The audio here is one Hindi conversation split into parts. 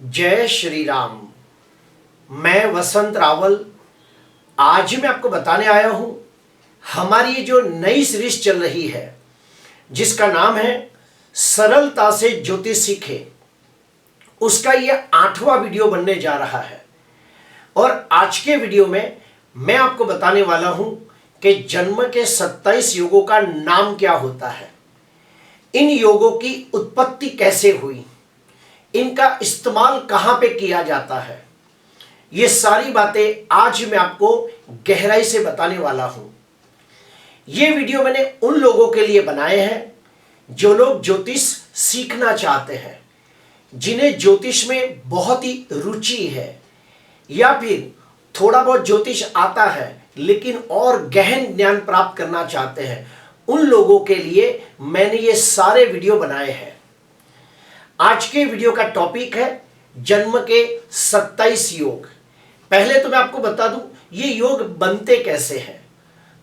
जय श्री राम। मैं वसंत रावल आज मैं आपको बताने आया हूं हमारी ये जो नई सीरीज चल रही है जिसका नाम है सरलता से ज्योतिष सीखे, उसका ये 8वां वीडियो बनने जा रहा है। और आज के वीडियो में मैं आपको बताने वाला हूं कि जन्म के 27 योगों का नाम क्या होता है, इन योगों की उत्पत्ति कैसे हुई, इनका इस्तेमाल कहां पे किया जाता है, ये सारी बातें आज मैं आपको गहराई से बताने वाला हूं। ये वीडियो मैंने उन लोगों के लिए बनाए हैं जो लोग ज्योतिष सीखना चाहते हैं, जिन्हें ज्योतिष में बहुत ही रुचि है, या फिर थोड़ा बहुत ज्योतिष आता है लेकिन और गहन ज्ञान प्राप्त करना चाहते हैं। उन लोगों के लिए मैंने ये सारे वीडियो बनाए हैं। आज के वीडियो का टॉपिक है जन्म के 27 योग। पहले तो मैं आपको बता दूं ये योग बनते कैसे हैं।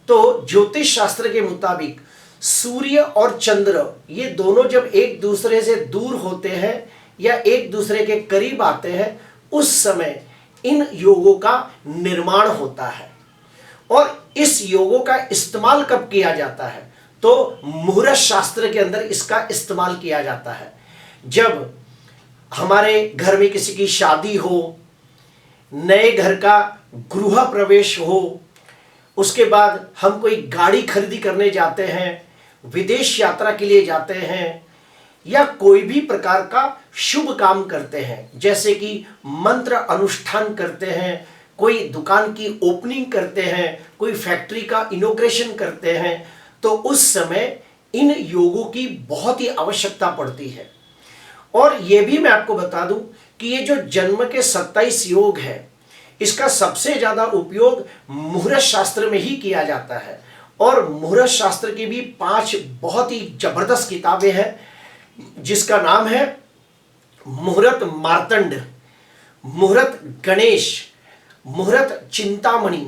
तो ज्योतिष शास्त्र के मुताबिक सूर्य और चंद्र ये दोनों जब एक दूसरे से दूर होते हैं या एक दूसरे के करीब आते हैं, उस समय इन योगों का निर्माण होता है। और इस योगों का इस्तेमाल कब किया जाता है, तो मुहूर्त शास्त्र के अंदर इसका इस्तेमाल किया जाता है। जब हमारे घर में किसी की शादी हो, नए घर का गृह प्रवेश हो, उसके बाद हम कोई गाड़ी खरीदी करने जाते हैं, विदेश यात्रा के लिए जाते हैं, या कोई भी प्रकार का शुभ काम करते हैं, जैसे कि मंत्र अनुष्ठान करते हैं, कोई दुकान की ओपनिंग करते हैं, कोई फैक्ट्री का इनॉग्रेशन करते हैं, तो उस समय इन योगों की बहुत ही आवश्यकता पड़ती है। और ये भी मैं आपको बता दूं कि ये जो जन्म के 27 योग है, इसका सबसे ज्यादा उपयोग मुहूर्त शास्त्र में ही किया जाता है। और मुहूर्त शास्त्र की भी 5 बहुत ही जबरदस्त किताबें हैं, जिसका नाम है मुहूर्त मार्तंड, मुहूर्त गणेश, मुहूर्त चिंतामणि,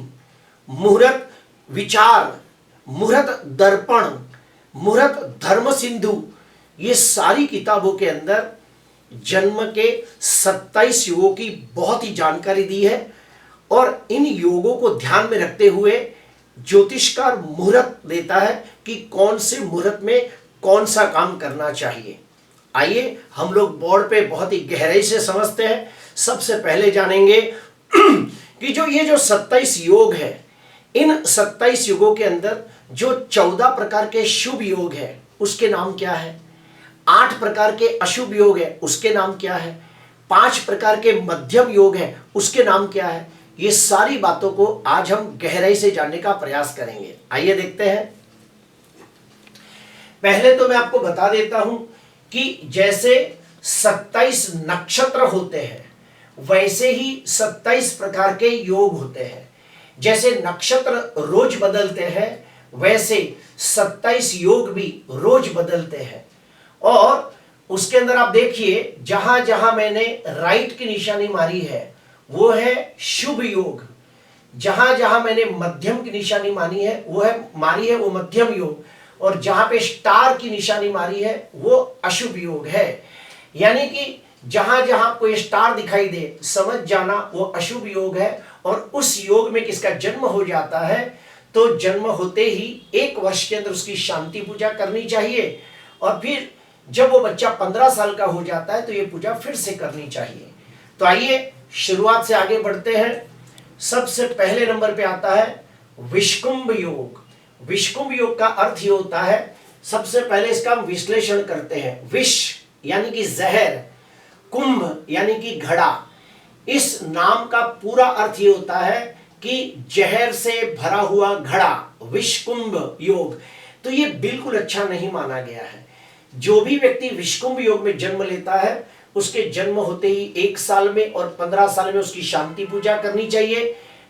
मुहूर्त विचार, मुहूर्त दर्पण, मुहूर्त धर्म सिंधु। ये सारी किताबों के अंदर जन्म के 27 योगों की बहुत ही जानकारी दी है। और इन योगों को ध्यान में रखते हुए ज्योतिषकार मुहूर्त देता है कि कौन से मुहूर्त में कौन सा काम करना चाहिए। आइए हम लोग बोर्ड पे बहुत ही गहराई से समझते हैं। सबसे पहले जानेंगे कि ये जो 27 योग है, इन 27 योगों के अंदर जो 14 प्रकार के शुभ योग है उसके नाम क्या है, 8 प्रकार के अशुभ योग है उसके नाम क्या है, 5 प्रकार के मध्यम योग है उसके नाम क्या है, ये सारी बातों को आज हम गहराई से जानने का प्रयास करेंगे। आइए देखते हैं। पहले तो मैं आपको बता देता हूं कि जैसे 27 नक्षत्र होते हैं वैसे ही 27 प्रकार के योग होते हैं। जैसे नक्षत्र रोज बदलते हैं वैसे 27 योग भी रोज बदलते हैं। और उसके अंदर आप देखिए जहां जहां मैंने राइट की निशानी मारी है वो है शुभ योग, जहां जहां मैंने मध्यम की निशानी मारी है वो मध्यम योग, और जहां पे स्टार की निशानी मारी है वो अशुभ योग है। यानी कि जहां जहां कोई स्टार दिखाई दे समझ जाना वो अशुभ योग है। और उस योग में किसका जन्म हो जाता है, तो जन्म होते ही 1 वर्ष के अंदर उसकी शांति पूजा करनी चाहिए। और फिर जब वो बच्चा 15 साल का हो जाता है तो ये पूजा फिर से करनी चाहिए। तो आइए शुरुआत से आगे बढ़ते हैं। सबसे पहले नंबर पे आता है विषकुंभ योग। विषकुंभ योग का अर्थ ये होता है, सबसे पहले इसका हम विश्लेषण करते हैं। विष यानी कि जहर, कुंभ यानी कि घड़ा। इस नाम का पूरा अर्थ ये होता है कि जहर से भरा हुआ घड़ा, विषकुंभ योग। तो ये बिल्कुल अच्छा नहीं माना गया है। जो भी व्यक्ति विषकुंभ योग में जन्म लेता है उसके जन्म होते ही 1 साल में और 15 साल में उसकी शांति पूजा करनी चाहिए।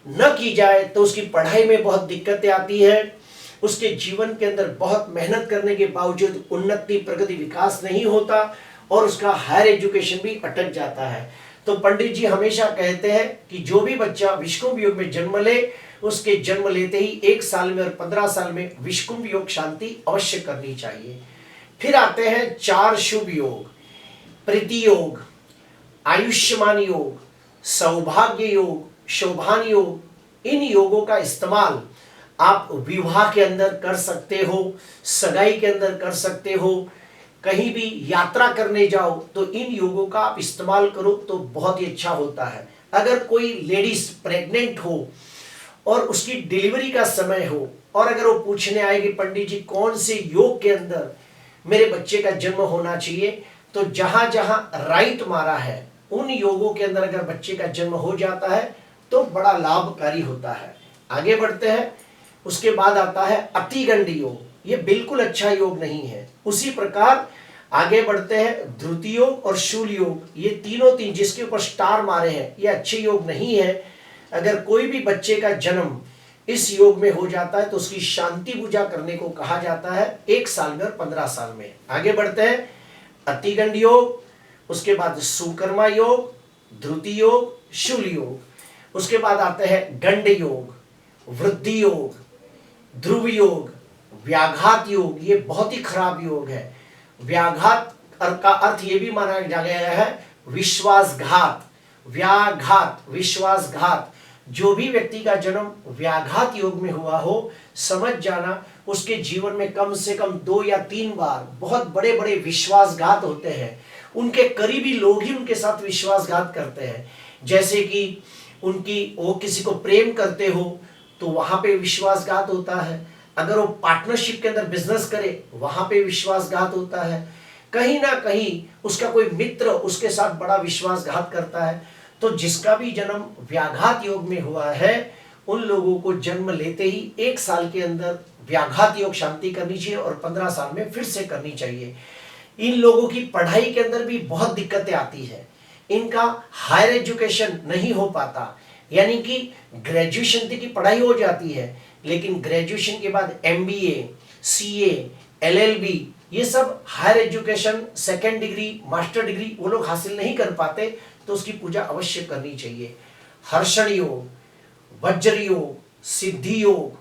न की जाए तो उसकी पढ़ाई में बहुत दिक्कतें आती है, उसके जीवन के अंदर बहुत मेहनत करने के बावजूद उन्नति, प्रगति, विकास नहीं होता और उसका हायर एजुकेशन भी अटक जाता है। तो पंडित जी हमेशा कहते हैं कि जो भी बच्चा विषकुंभ योग में जन्म ले उसके जन्म लेते ही 1 साल में और 15 साल में विषकुंभ योग शांति अवश्य करनी चाहिए। फिर आते हैं 4 शुभ योग। प्रीति योग, आयुष्मान योग, सौभाग्य योग, शोभान योग, इन योगों का इस्तेमाल आप विवाह के अंदर कर सकते हो, सगाई के अंदर कर सकते हो, कहीं भी यात्रा करने जाओ तो इन योगों का आप इस्तेमाल करो तो बहुत ही अच्छा होता है। अगर कोई लेडीज प्रेग्नेंट हो और उसकी डिलीवरी का समय हो और अगर वो पूछने आए कि पंडित जी कौन से योग के अंदर मेरे बच्चे का जन्म होना चाहिए, तो जहां जहां राइट मारा है उन योगों के अंदर अगर बच्चे का जन्म हो जाता है तो बड़ा लाभकारी होता है। आगे बढ़ते हैं। उसके बाद आता है अतिगंड योग। ये बिल्कुल अच्छा योग नहीं है। उसी प्रकार आगे बढ़ते हैं ध्रुति योग और शूल योग। ये तीनों जिसके ऊपर स्टार मारे हैं ये अच्छे योग नहीं है। अगर कोई भी बच्चे का जन्म इस योग में हो जाता है तो उसकी शांति पूजा करने को कहा जाता है 1 साल में और 15 साल में। आगे बढ़ते हैं अतिगंड योग, उसके बाद सुकर्मा योग, ध्रुति योग, शूल योग। उसके बाद आते हैं गंड योग, वृद्धि योग, ध्रुव योग, व्याघात योग। ये बहुत ही खराब योग है। व्याघात का अर्थ ये भी माना गया है विश्वासघात। व्याघात, विश्वासघात। जो भी व्यक्ति का जन्म व्याघात योग में हुआ हो, समझ जाना उसके जीवन में कम से कम 2 या 3 बार बहुत बड़े बड़े विश्वासघात होते हैं। उनके करीबी लोग ही उनके साथ विश्वासघात करते हैं। जैसे कि वो किसी को प्रेम करते हो तो वहां पे विश्वासघात होता है। अगर वो पार्टनरशिप के अंदर बिजनेस करे वहां पे विश्वासघात होता है। कहीं ना कहीं उसका कोई मित्र उसके साथ बड़ा विश्वासघात करता है। तो जिसका भी जन्म व्याघात योग में हुआ है उन लोगों को जन्म लेते ही 1 साल के अंदर व्याघात योग शांति करनी चाहिए और 15 साल में फिर से करनी चाहिए। इन लोगों की पढ़ाई के अंदर भी बहुत दिक्कतें आती है। इनका हायर एजुकेशन नहीं हो पाता, यानी कि ग्रेजुएशन तक की पढ़ाई हो जाती है लेकिन ग्रेजुएशन के बाद MBA, CA, LLB ये सब higher education, second degree, master degree वो लोग हासिल नहीं कर पाते, तो उसकी पूजा अवश्य करनी चाहिए। हर्षण योग, वज्र योग, सिद्धि योग।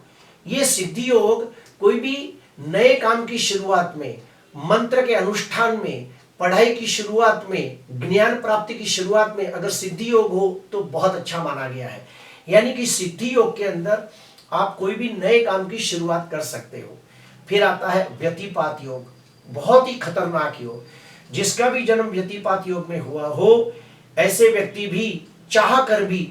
ये सिद्धि योग कोई भी नए काम की शुरुआत में, मंत्र के अनुष्ठान में, पढ़ाई की शुरुआत में, ज्ञान प्राप्ति की शुरुआत में अगर सिद्धि योग हो तो बहुत अच्छा माना गया है। यानी कि सिद्धि योग के अंदर आप कोई भी नए काम की शुरुआत कर सकते हो। फिर आता है व्यतिपात योग, बहुत ही खतरनाक योग। जिसका भी जन्म व्यतिपात योग में हुआ हो ऐसे व्यक्ति भी चाह कर भी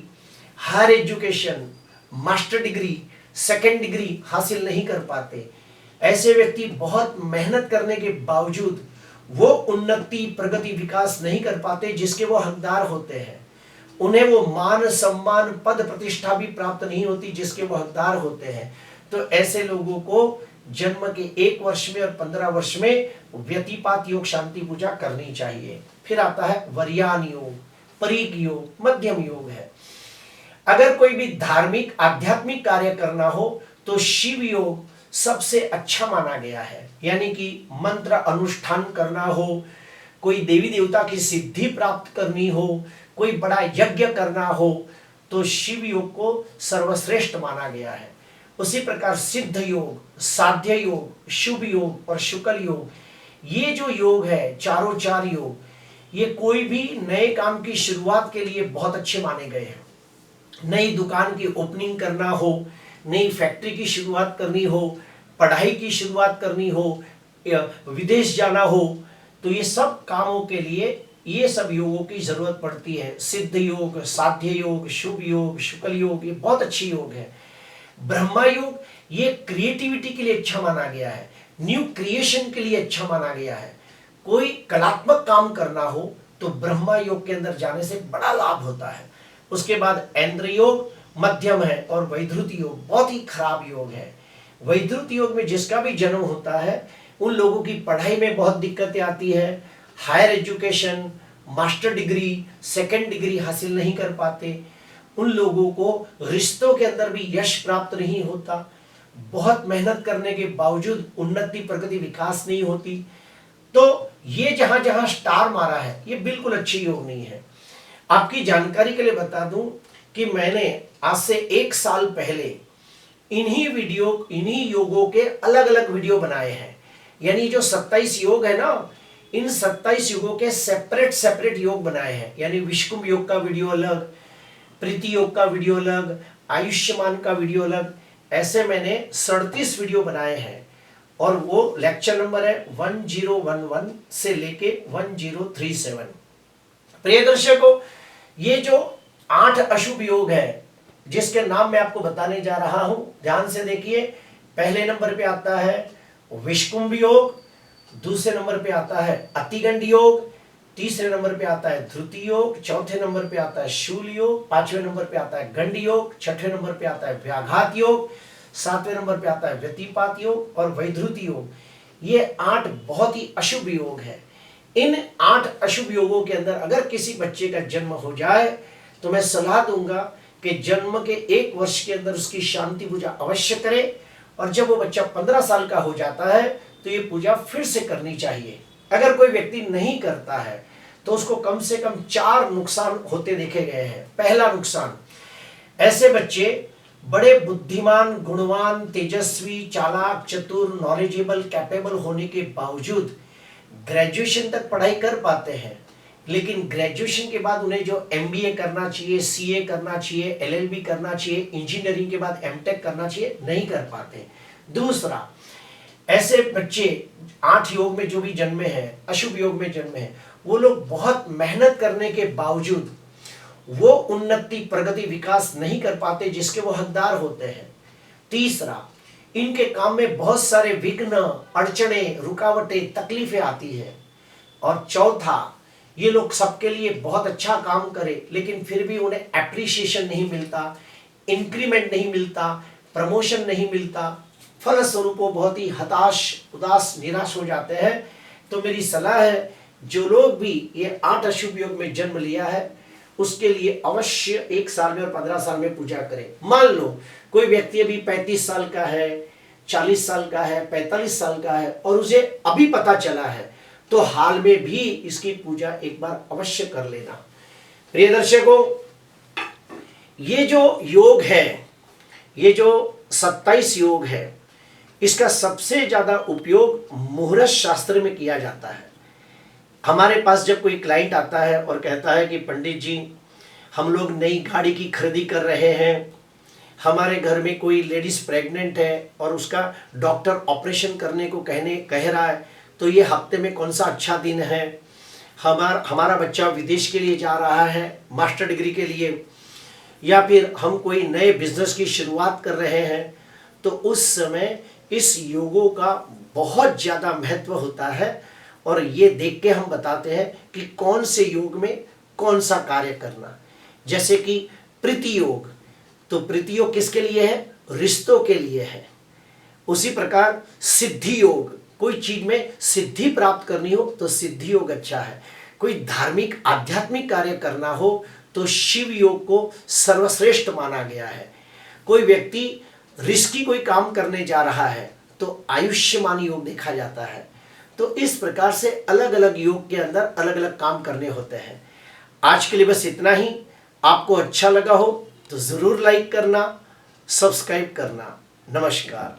higher education, master degree, second degree हासिल नहीं कर पाते। ऐसे व्यक्ति बहुत मेहनत करने के बावजूद वो उन्नति, प्रगति, विकास नहीं कर पाते जिसके वो हकदार होते हैं। उन्हें वो मान, सम्मान, पद, प्रतिष्ठा भी प्राप्त नहीं होती जिसके वो हकदार होते हैं। तो ऐसे लोगों को जन्म के 1 वर्ष में और 15 वर्ष में व्यतिपात योग शांति पूजा करनी चाहिए। फिर आता है वरयान योग, परीग योग, मध्यम योग है। अगर कोई भी धार्मिक, आध्यात्मिक कार्य करना हो तो शिव योग सबसे अच्छा माना गया है। यानी कि मंत्र अनुष्ठान करना हो, कोई देवी देवता की सिद्धि प्राप्त करनी हो, कोई बड़ा यज्ञ करना हो तो शिव योग को सर्वश्रेष्ठ माना गया है। उसी प्रकार सिद्ध योग, साध्य योग, शुभ योग और शुक्ल योग, ये जो योग है चारों 4 योग, ये कोई भी नए काम की शुरुआत के लिए बहुत अच्छे माने गए हैं। नई दुकान की ओपनिंग करना हो, नई फैक्ट्री की शुरुआत करनी हो, पढ़ाई की शुरुआत करनी हो, विदेश जाना हो, तो ये सब कामों के लिए ये सब योगों की जरूरत पड़ती है। सिद्ध योग, साध्य योग, शुभ योग, शुक्ल योग, ये बहुत अच्छे योग है। ब्रह्मा योग ये क्रिएटिविटी के लिए अच्छा माना गया है, न्यू क्रिएशन के लिए अच्छा माना गया है। कोई कलात्मक काम करना हो तो ब्रह्मा योग के अंदर जाने से बड़ा लाभ होता है। उसके बाद ऐन्द्र योग मध्यम है और वैधृत योग बहुत ही खराब योग है। वैधृत योग में जिसका भी जन्म होता है उन लोगों की पढ़ाई में बहुत दिक्कतें आती है। Higher education, master degree, second degree हासिल नहीं कर पाते। उन लोगों को रिश्तों के अंदर भी यश प्राप्त नहीं होता। बहुत मेहनत करने के बावजूद उन्नति, प्रगति, विकास नहीं होती। तो ये जहां जहां स्टार मारा है ये बिल्कुल अच्छी योग नहीं है। आपकी जानकारी के लिए बता दूं कि मैंने आज से 1 साल पहले इन्हीं योगों के अलग अलग वीडियो बनाए हैं। यानी जो 27 योग है ना, इन 27 योगों के सेपरेट सेपरेट योग बनाए हैं, यानी विश्वकुंभ योग का वीडियो अलग, प्रीति योग का वीडियो अलग, आयुष्मान का वीडियो अलग, ऐसे मैंने 37 वीडियो बनाए हैं। और वो लेक्चर नंबर है 1011 से लेके 1037। प्रिय दर्शकों, ये जो 8 अशुभ योग है जिसके नाम मैं आपको बताने जा रहा हूं, ध्यान से देखिए। पहले नंबर पे आता है विश्वकुंभ योग, दूसरे नंबर पे आता है अतिगंड योग, तीसरे नंबर पे आता है ध्रुति योग, चौथे नंबर पे आता है शूल योग, पांचवें नंबर पे आता है गंड योग, छठे नंबर पे आता है व्याघात योग, सातवें नंबर पे आता है व्यतिपात योग और वैधृति योग। ये 8 बहुत ही अशुभ योग है। इन 8 अशुभ योगों के अंदर अगर किसी बच्चे का जन्म हो जाए तो मैं सलाह दूंगा कि जन्म के 1 वर्ष के अंदर उसकी शांति पूजा अवश्य करे, और जब वो बच्चा 15 साल का हो जाता है तो ये पूजा फिर से करनी चाहिए। अगर कोई व्यक्ति नहीं करता है तो उसको कम से कम 4 नुकसान होते देखे गए हैं। पहला नुकसान, ऐसे बच्चे बड़े बुद्धिमान, गुणवान, तेजस्वी, चालाक, चतुर, नॉलेजेबल, कैपेबल होने के बावजूद ग्रेजुएशन तक पढ़ाई कर पाते हैं, लेकिन ग्रेजुएशन के बाद उन्हें जो एमबीए करना चाहिए, सीए करना चाहिए, एलएलबी करना चाहिए, इंजीनियरिंग के बाद एमटेक करना चाहिए, नहीं कर पाते। दूसरा, ऐसे बच्चे 8 योग में जो भी जन्मे हैं, अशुभ योग में जन्मे हैं, वो लोग बहुत मेहनत करने के बावजूद वो उन्नति, प्रगति, विकास नहीं कर पाते जिसके वो हकदार होते हैं। तीसरा, इनके काम में बहुत सारे विघ्न, अड़चने, रुकावटें, तकलीफें आती है। और चौथा, ये लोग सबके लिए बहुत अच्छा काम करे लेकिन फिर भी उन्हें एप्रिसिएशन नहीं मिलता, इंक्रीमेंट नहीं मिलता, प्रमोशन नहीं मिलता, फलस्वरूप वो बहुत ही हताश, उदास, निराश हो जाते हैं। तो मेरी सलाह है, जो लोग भी ये 8 अशुभ योग में जन्म लिया है उसके लिए अवश्य 1 साल में और 15 साल में पूजा करें। मान लो कोई व्यक्ति अभी 35 साल का है, 40 साल का है, 45 साल का है और उसे अभी पता चला है, तो हाल में भी इसकी पूजा एक बार अवश्य कर लेना। प्रिय दर्शकों, ये जो योग है, ये जो 27 योग है, इसका सबसे ज्यादा उपयोग मुहूर्त शास्त्र में किया जाता है। हमारे पास जब कोई क्लाइंट आता है और कहता है कि पंडित जी, हम लोग नई गाड़ी की खरीदी कर रहे हैं, हमारे घर में कोई लेडीज प्रेग्नेंट है और उसका डॉक्टर ऑपरेशन करने को कह रहा है, तो ये हफ्ते में कौन सा अच्छा दिन है, हमारा बच्चा विदेश के लिए जा रहा है मास्टर डिग्री के लिए, या फिर हम कोई नए बिजनेस की शुरुआत कर रहे हैं, तो उस समय इस योगों का बहुत ज़्यादा महत्व होता है। और ये देख के हम बताते हैं कि कौन से योग में कौन सा कार्य करना। जैसे कि प्रीति योग, तो प्रीति योग किसके लिए है? रिश्तों के लिए है। उसी प्रकार सिद्धि योग, कोई चीज में सिद्धि प्राप्त करनी हो तो सिद्धि योग अच्छा है। कोई धार्मिक आध्यात्मिक कार्य करना हो तो शिव योग को सर्वश्रेष्ठ माना गया है। कोई व्यक्ति रिस्की कोई काम करने जा रहा है तो आयुष्मान योग देखा जाता है। तो इस प्रकार से अलग अलग योग के अंदर अलग अलग काम करने होते हैं। आज के लिए बस इतना ही। आपको अच्छा लगा हो तो जरूर लाइक करना, सब्सक्राइब करना। नमस्कार।